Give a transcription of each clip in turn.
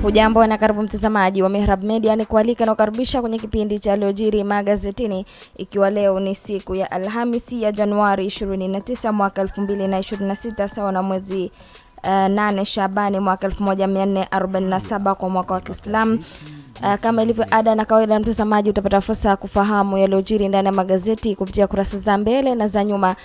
Hujambo na karibu mtazamaji wa Mihrab Media, ni kualika na kukaribisha kwenye kipindi cha Yaliyojiri Magazetini, ikiwa leo ni siku ya Alhamisi ya Januari 29 mwaka 2026 sawa na mwezi 8 Shabani mwaka 1447 kwa mwaka wa Kiislamu. Kama ilivyo ada na kawaida, mtazamaji utapata fursa ya kufahamu yaliyojiri ndani ya magazeti kupitia kurasa za mbele na za nyuma,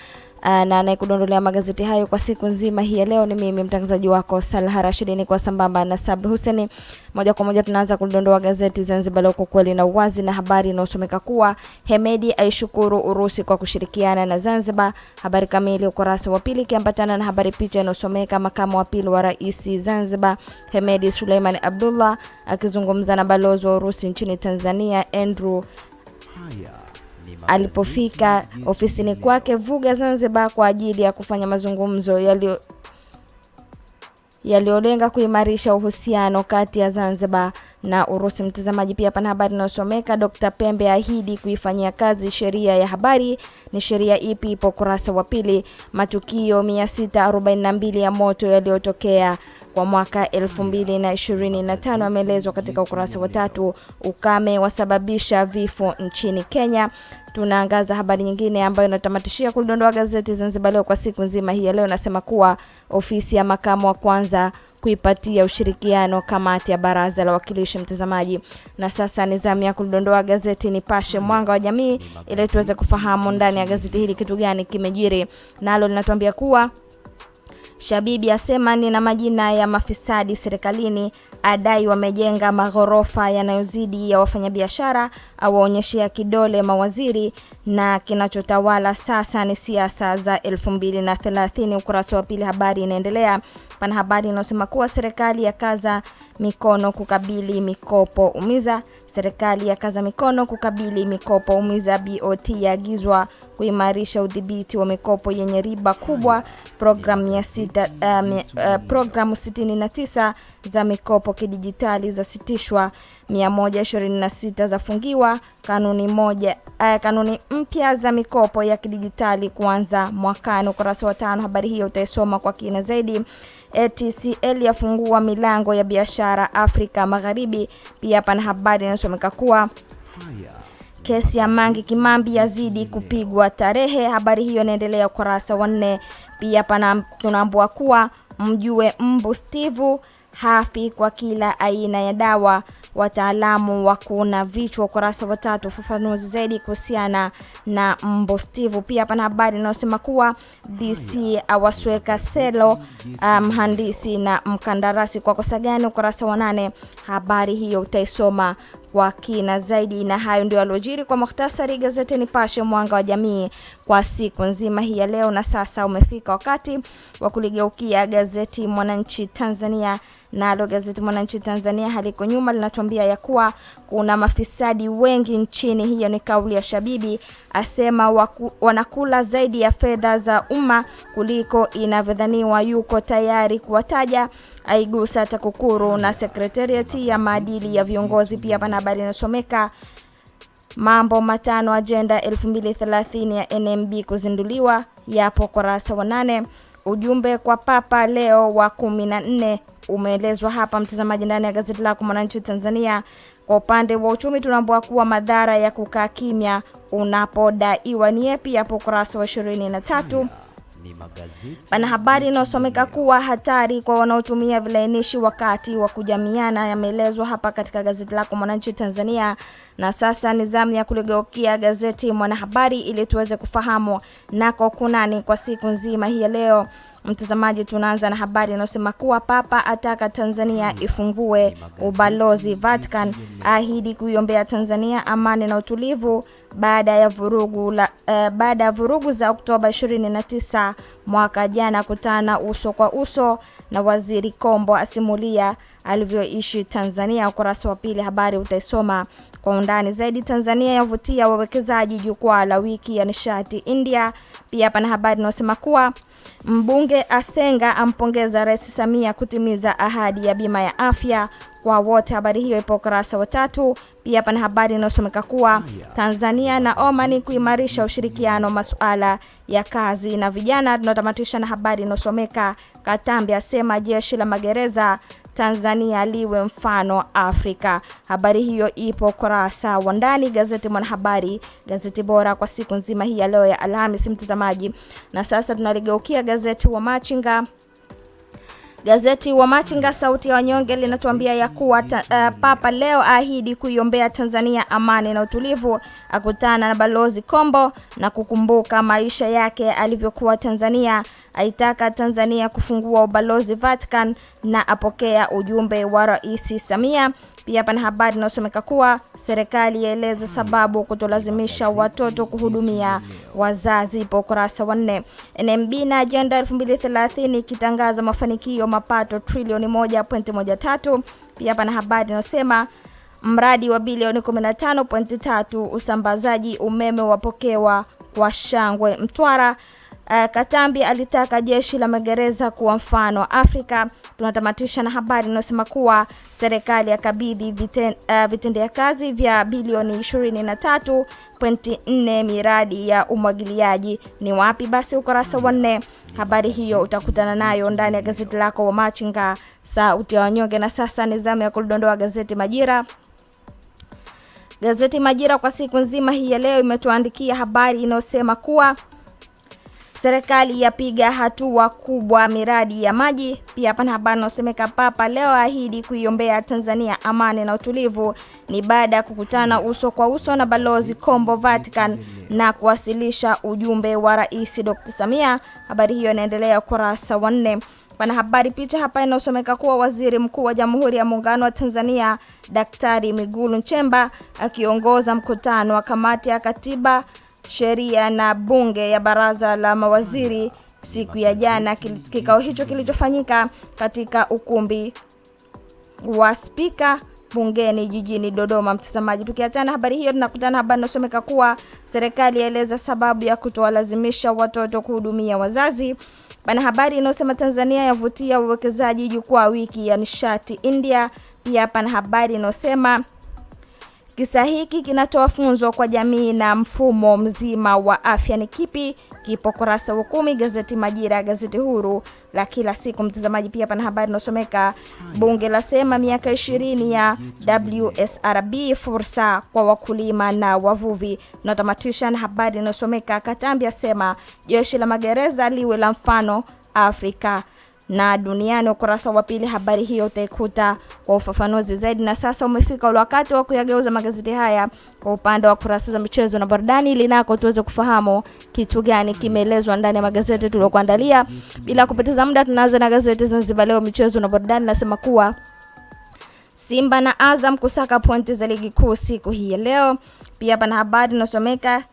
na anayekudondolea magazeti hayo kwa siku nzima hii ya leo ni mimi mtangazaji wako Salha Rashidini kwa sambamba na Sabri Hussein. Moja kwa moja tunaanza kudondoa gazeti Zanzibar Leo, kwa kweli na uwazi, na habari inayosomeka kuwa Hemedi aishukuru Urusi kwa kushirikiana na Zanzibar. Habari kamili ukurasa wa pili, kiambatana na habari picha inayosomeka makamu wa pili wa rais Zanzibar Hemedi Suleiman Abdullah akizungumza na balozi wa Urusi nchini Tanzania Andrew alipofika ofisini kwake Vuga Zanzibar kwa ajili ya kufanya mazungumzo yaliolenga kuimarisha uhusiano kati ya Zanzibar na Urusi. Mtazamaji, pia pana habari inayosomeka Dr. Pembe ahidi kuifanyia kazi sheria ya habari. Ni sheria ipi? Ipo kurasa wa pili. Matukio 642 ya moto yaliyotokea kwa mwaka 2025 ameelezwa katika ukurasa wa 3. Ukame wasababisha vifo nchini Kenya. Tunaangaza habari nyingine ambayo inatamatishia kudondoa gazeti Zanzibar Leo kwa siku nzima hii ya leo. Nasema kuwa ofisi ya makamu wa kwanza kuipatia ushirikiano kamati ya baraza la wakilishi. Mtazamaji, na sasa ni zamu ya kudondoa gazeti Nipashe Mwanga wa Jamii ili tuweze kufahamu ndani ya gazeti hili kitu gani kimejiri. Nalo linatuambia kuwa Shabibi asema ni na majina ya mafisadi serikalini, adai wamejenga maghorofa yanayozidi ya wafanyabiashara, awaonyeshia kidole mawaziri, na kinachotawala sasa ni siasa za 2030. Ukurasa wa pili habari inaendelea. Pana habari inasema kuwa serikali ya kaza mikono kukabili mikopo umiza. Serikali ya kaza mikono kukabili mikopo umiza. BOT yaagizwa kuimarisha udhibiti wa mikopo yenye riba kubwa. Programu 69 za mikopo kidijitali zasitishwa, 126 zafungiwa. Kanuni mpya za mikopo ya kidijitali kuanza mwakani. Ukurasa wa 5 habari hiyo utaisoma kwa kina zaidi. ATCL yafungua milango ya biashara Afrika Magharibi. Pia pana habari inasomeka kuwa kesi ya Mangi Kimambi yazidi kupigwa tarehe. Habari hiyo inaendelea ukurasa wa 4. Pia pana tunaambua kuwa mjue mbu Steve hafi kwa kila aina ya dawa, wataalamu wa kuna vichwa. Ukurasa wa 3 ufafanuzi zaidi kuhusiana na mbu Steve. Pia pana habari inayosema kuwa DC awasweka selo mhandisi na mkandarasi kwa kosa gani. Ukurasa wa 8 habari hiyo utaisoma kwa kina zaidi. Na hayo ndio yaliyojiri kwa mukhtasari gazeti Nipashe Mwanga wa Jamii kwa siku nzima hii ya leo. Na sasa umefika wakati wa kuligeukia gazeti Mwananchi Tanzania. Nalo gazeti Mwananchi Tanzania haliko nyuma, linatuambia ya kuwa kuna mafisadi wengi nchini. Hiyo ni kauli ya Shabibi, asema wanakula zaidi ya fedha za umma kuliko inavyodhaniwa, yuko tayari kuwataja, aigusa TAKUKURU na sekretariati ya maadili ya viongozi. Pia pana habari inasomeka mambo matano ajenda 2030 ya NMB kuzinduliwa, yapo kurasa wa 8. Ujumbe kwa Papa Leo wa 14 umeelezwa hapa mtazamaji ndani ya gazeti lako Mwananchi Tanzania. Kwa upande wa uchumi tunaambiwa kuwa madhara ya kukaa kimya unapodaiwa ni yapi, hapo kurasa wa 23. Pana habari inayosomeka kuwa hatari kwa wanaotumia vilainishi wakati wa kujamiana, yameelezwa hapa katika gazeti lako Mwananchi Tanzania. Na sasa ni zamu ya kuligeukia gazeti Mwanahabari ili tuweze kufahamu nako kunani kwa siku nzima hii ya leo. Mtazamaji, tunaanza na habari inayosema kuwa Papa ataka Tanzania ifungue ubalozi Vatican, ahidi kuiombea Tanzania amani na utulivu baada ya vurugu za Oktoba 29 mwaka jana. Kutana uso kwa uso na Waziri Kombo, asimulia alivyoishi Tanzania. Ukurasa wa pili habari utaisoma kwa undani zaidi. Tanzania yavutia wawekezaji jukwaa la wiki ya nishati India. Pia pana habari inayosema kuwa mbunge Asenga ampongeza Rais Samia kutimiza ahadi ya bima ya afya kwa wote. Habari hiyo ipo ukurasa wa 3. Pia hapa na habari inayosomeka kuwa Tanzania na Oman kuimarisha ushirikiano masuala ya kazi na vijana. Tunatamatisha na habari inayosomeka Katambi asema jeshi la magereza Tanzania liwe mfano Afrika. Habari hiyo ipo ukurasa wa ndani gazeti Mwanahabari, gazeti bora kwa siku nzima hii ya leo ya Alhamisi mtazamaji. Na sasa tunaligeukia gazeti wa Machinga. Gazeti wa Machinga sauti ya wanyonge linatuambia ya kuwa Papa leo ahidi kuiombea Tanzania amani na utulivu, akutana na Balozi Kombo na kukumbuka maisha yake alivyokuwa Tanzania, aitaka Tanzania kufungua ubalozi Vatican na apokea ujumbe wa Rais Samia. Pia hapa na habari inasomeka kuwa serikali yaeleza sababu kutolazimisha watoto kuhudumia wazazi, ipo ukurasa wa 4. NMB na agenda 2030 ikitangaza mafanikio mapato trilioni 1.13. Pia hapa na habari inasema mradi wa bilioni 15.3 usambazaji umeme wapokewa kwa shangwe Mtwara. Katambi alitaka jeshi la magereza kuwa mfano wa Afrika. Tunatamatisha na habari inayosema kuwa serikali yakabidhi vitendea kazi vya bilioni 23.4 miradi ya umwagiliaji. Ni wapi? Basi ukurasa wa 4. Habari hiyo utakutana nayo ndani ya gazeti lako wa Machinga sauti ya wanyonge. Na sasa ni zamu ya kudondoa gazeti Majira. Gazeti Majira kwa siku nzima hii ya leo imetuandikia habari inayosema kuwa serikali yapiga hatua kubwa miradi ya maji. Pia hapa habari inasemeka Papa leo ahidi kuiombea Tanzania amani na utulivu, ni baada ya kukutana uso kwa uso na Balozi Kombo Vatican na kuwasilisha ujumbe wa Rais Dr. Samia. Habari hiyo inaendelea ukurasa wa 4. Pana habari picha hapa inasomeka kuwa Waziri Mkuu wa Jamhuri ya Muungano wa Tanzania Daktari Mwigulu Nchemba akiongoza mkutano wa kamati ya katiba, sheria na bunge ya baraza la mawaziri siku ya jana. Kikao hicho kilichofanyika katika ukumbi wa spika bungeni jijini Dodoma mtazamaji. Tukiachana habari hiyo tunakutana habari inasomeka kuwa serikali yaeleza sababu ya kutowalazimisha watoto kuhudumia wazazi. Bana habari inasema Tanzania yavutia uwekezaji jukwaa wiki ya nishati India. Pia pana habari inasema kisa hiki kinatoa funzo kwa jamii na mfumo mzima wa afya ni kipi? Kipo kurasa wa 10 gazeti Majira, gazeti huru la kila siku mtazamaji. Pia pana habari inasomeka bunge lasema miaka 20 ya WSRB fursa kwa wakulima na wavuvi. Tunatamatisha na habari inasomeka Katambi asema jeshi la magereza liwe la mfano Afrika na duniani, ukurasa wa 2. Habari hiyo utaikuta kwa ufafanuzi zaidi. Na sasa umefika ule wakati wa kuyageuza magazeti haya kwa upande wa kurasa za michezo na burudani, ili nako tuweze kufahamu kitu gani kimeelezwa ndani ya magazeti tuliokuandalia. Bila kupoteza muda tunaanza na gazeti Zanzibar Leo michezo na burudani. Nasema kuwa Simba na Azam kusaka pointi za ligi kuu siku hii ya leo. Pia pana habari inasomeka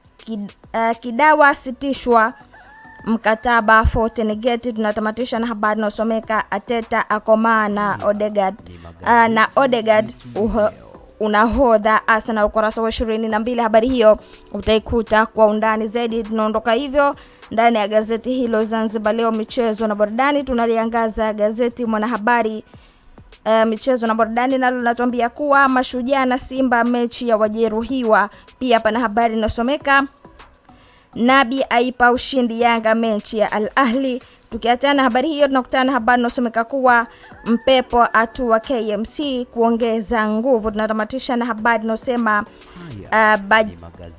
Kidawa sitishwa mkataba Fountain Gate. Tunatamatisha na habari inasomeka Ateta akoma na Odegaard unahodha Arsenal, ukurasa wa 22. Habari hiyo utaikuta kwa undani zaidi. Tunaondoka hivyo ndani ya gazeti hilo Zanzibar Leo michezo na burudani. Tunaliangaza gazeti Mwanahabari michezo na burudani, nalo linatuambia kuwa Mashujaa na Simba mechi ya wajeruhiwa. Pia pana habari inasomeka Nabi aipa ushindi Yanga mechi ya Al Ahli. Tukiachana habari hiyo tunakutana habari inasomeka kuwa Mpepo atua KMC kuongeza nguvu. Tunatamatisha na habari inasema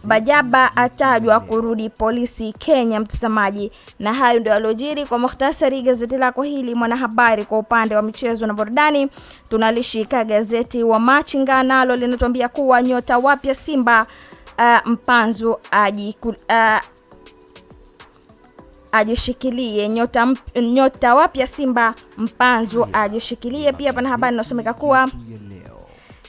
Bajaba atajwa kurudi polisi Kenya mtazamaji. Na hayo ndio yalojiri kwa mukhtasari gazeti lako hili Mwanahabari. Kwa upande wa michezo na burudani tunalishika gazeti wa Machinga, nalo linatuambia kuwa nyota wapya Simba Mpanzu ajishikilie. Nyota wapya Simba Mpanzu ajishikilie. Pia pana habari inasomeka kuwa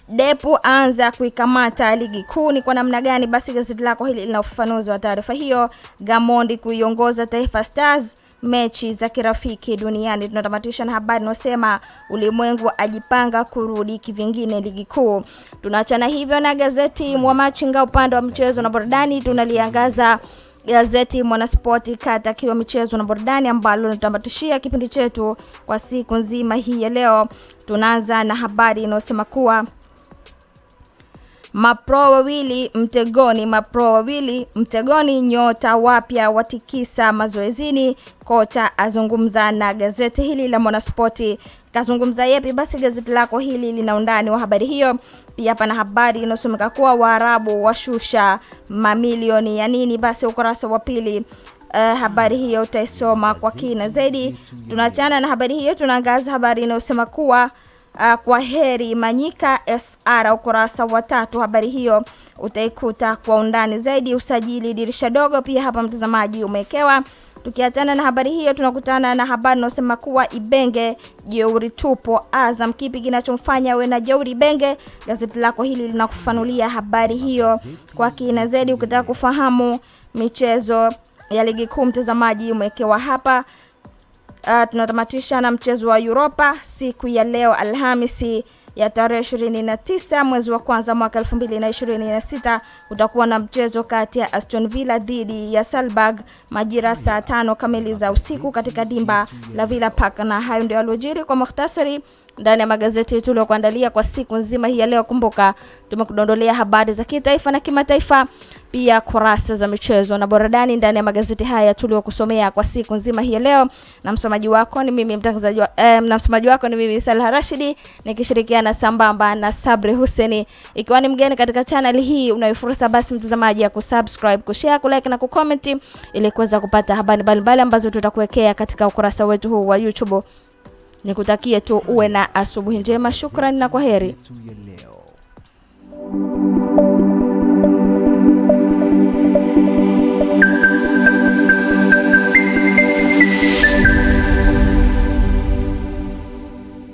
Depu anza kuikamata ligi kuu. Ni kwa namna gani? Basi gazeti lako hili lina ufafanuzi wa taarifa hiyo. Gamondi kuiongoza Taifa Stars mechi za kirafiki duniani. Tunatamatisha na habari inasema ulimwengu ajipanga kurudi kivingine ligi kuu. Tunaachana hivyo na gazeti Machinga upande wa michezo na burudani. Tunaliangaza gazeti Mwanaspoti kata kiwa michezo na burudani, ambalo linatamatishia kipindi chetu kwa siku nzima hii ya leo. Tunaanza na habari inayosema kuwa mapro wawili mtegoni, nyota wapya watikisa mazoezini, kocha azungumza na gazeti hili la Mwanaspoti. Kazungumza yepi? Basi gazeti lako hili lina undani wa habari hiyo. Pia pana habari inayosomeka kuwa Waarabu washusha mamilioni ya nini, basi ukurasa wa pili. Habari hiyo utaisoma kwa kina zaidi. Tunaachana na habari hiyo, tunaangaza habari inayosema kuwa kwa heri Manyika SR, ukurasa wa 3. Habari hiyo utaikuta kwa undani zaidi. Usajili dirisha dogo pia hapa mtazamaji umewekewa. Tukiachana na habari hiyo, tunakutana na habari inayosema kuwa Ibenge jeuri tupo Azam, kipi kinachomfanya awe na jeuri Ibenge? Gazeti lako hili linakufanulia habari hiyo kwa kina zaidi. Ukitaka kufahamu michezo ya ligi kuu mtazamaji umewekewa hapa. Tunatamatisha na mchezo wa Europa siku ya leo Alhamisi ya tarehe 29 mwezi wa kwanza mwaka 2026. Utakuwa na mchezo kati ya Aston Villa dhidi ya Salzburg majira saa 5 kamili za usiku katika dimba la Villa Park. Na hayo ndio yalojiri kwa mukhtasari ndani ya magazeti tuliokuandalia kwa siku nzima hii ya leo. Kumbuka tumekudondolea habari za kitaifa na kimataifa, pia kurasa za michezo na burudani ndani ya magazeti haya tuliokusomea kwa siku nzima hii ya leo. Na msomaji wako ni mimi Salha Rashidi, nikishirikiana sambamba na Sabri Huseni. Ikiwa ni mgeni katika channel hii, una fursa basi mtazamaji ya kusubscribe, kushare, kulike na kucomment ili kuweza kupata habari mbalimbali ambazo tutakuwekea katika ukurasa wetu huu wa YouTube. Nikutakie tu uwe na asubuhi njema. Shukrani na kwaheri.